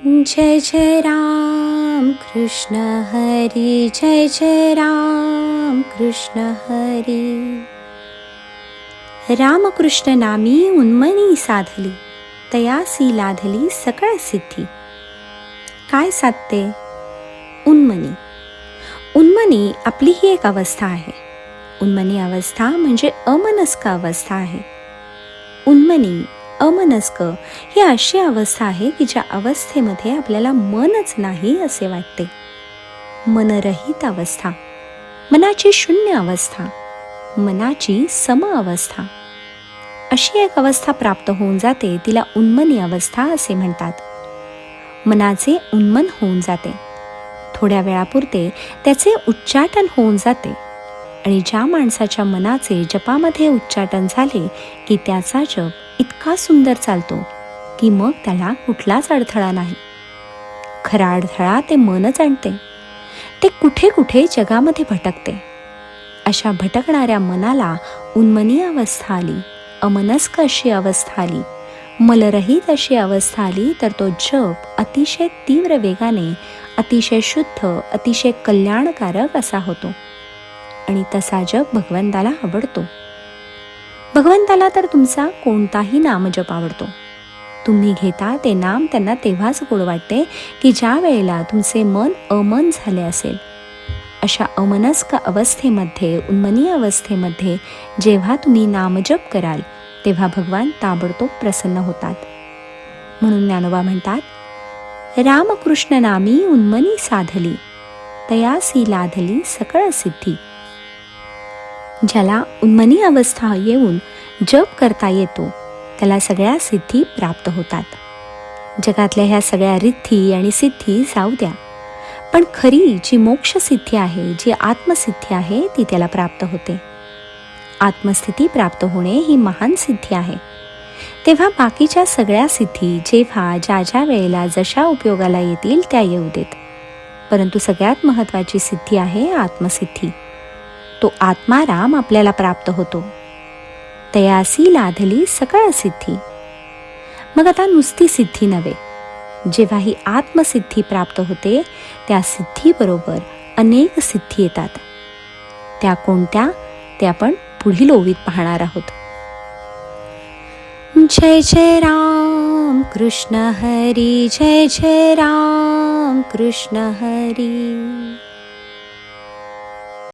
जय जय राम कृष्ण हरी, जय जय राम कृष्ण हरी. रामकृष्ण नामी उन्मनी साधली, तयासी लाधली सकळ सिद्धी. काय साधते? उन्मनी. उन्मनी आपली ही एक अवस्था आहे. उन्मनी अवस्था म्हणजे अमनस्क अवस्था आहे. उन्मनी अमनस्क ही अशी अवस्था आहे की ज्या अवस्थेमध्ये आपल्याला मनच नाही असे वाटते. मनरहित अवस्था, मनाची शून्य अवस्था, मनाची सम अवस्था, अशी एक अवस्था प्राप्त होऊन जाते. तिला उन्मनी अवस्था असे म्हणतात. मनाचे उन्मन होऊन जाते. थोड्या वेळापुरते त्याचे उच्चाटन होऊन जाते आणि ज्या माणसाच्या मनाचे जपामध्ये उच्चाटन झाले की त्याचा जप इतका सुंदर चालतो की मग त्याला कुठलाच अडथळा नाही. खरा अडथळा ते मनच आणते. ते कुठे कुठे जगामध्ये भटकते. अशा भटकणाऱ्या मनाला उन्मनी अवस्था आली, अमनस्क अशी अवस्था आली, मलरहित अशी अवस्था आली तर तो जप अतिशय तीव्र वेगाने, अतिशय शुद्ध, अतिशय कल्याणकारक असा होतो. आणि तसा जप भगवंताला आवडतो. भगवंताला तर तुमचा कोणताही नामजप आवडतो. तुम्ही घेता ते नाम त्यांना तेव्हाच गोड वाटते की ज्या वेळेला तुमचे मन अमन झाले असेल. अशा अमनस्क अवस्थेमध्ये, उन्मनी अवस्थेमध्ये जेव्हा तुम्ही नामजप कराल तेव्हा भगवान ताबडतोब प्रसन्न होतात. म्हणून ज्ञानोबा म्हणतात, रामकृष्ण नामी उन्मनी साधली, तयासी लाधली सकळ सिद्धी. ज्याला उन्मनी अवस्था येऊन जप करता येतो त्याला सगळ्या सिद्धी प्राप्त होतात. जगातल्या ह्या सगळ्या रिद्धी आणि सिद्धी जाऊ द्या, पण खरी जी मोक्ष सिद्धी आहे, जी आत्मसिद्धी आहे ती त्याला प्राप्त होते. आत्मस्थिती प्राप्त होणे ही महान सिद्धी आहे. तेव्हा बाकीच्या सगळ्या सिद्धी जेव्हा ज्या ज्या वेळेला जशा उपयोगाला येतील त्या येऊ देत. परंतु सगळ्यात महत्त्वाची सिद्धी आहे आत्मसिद्धी. तो आत्माराम आपल्याला प्राप्त होतो. तयासी लाधली सकळ सिद्धी. मग आता नुसती सिद्धी नव्हे, जेव्हा ही आत्मसिद्धी प्राप्त होते त्या सिद्धीबरोबर अनेक सिद्धी येतात. त्या कोणत्या ते आपण पुढील ओवीत पाहणार आहोत. जय जय राम कृष्ण हरी, जय जय राम कृष्ण हरी.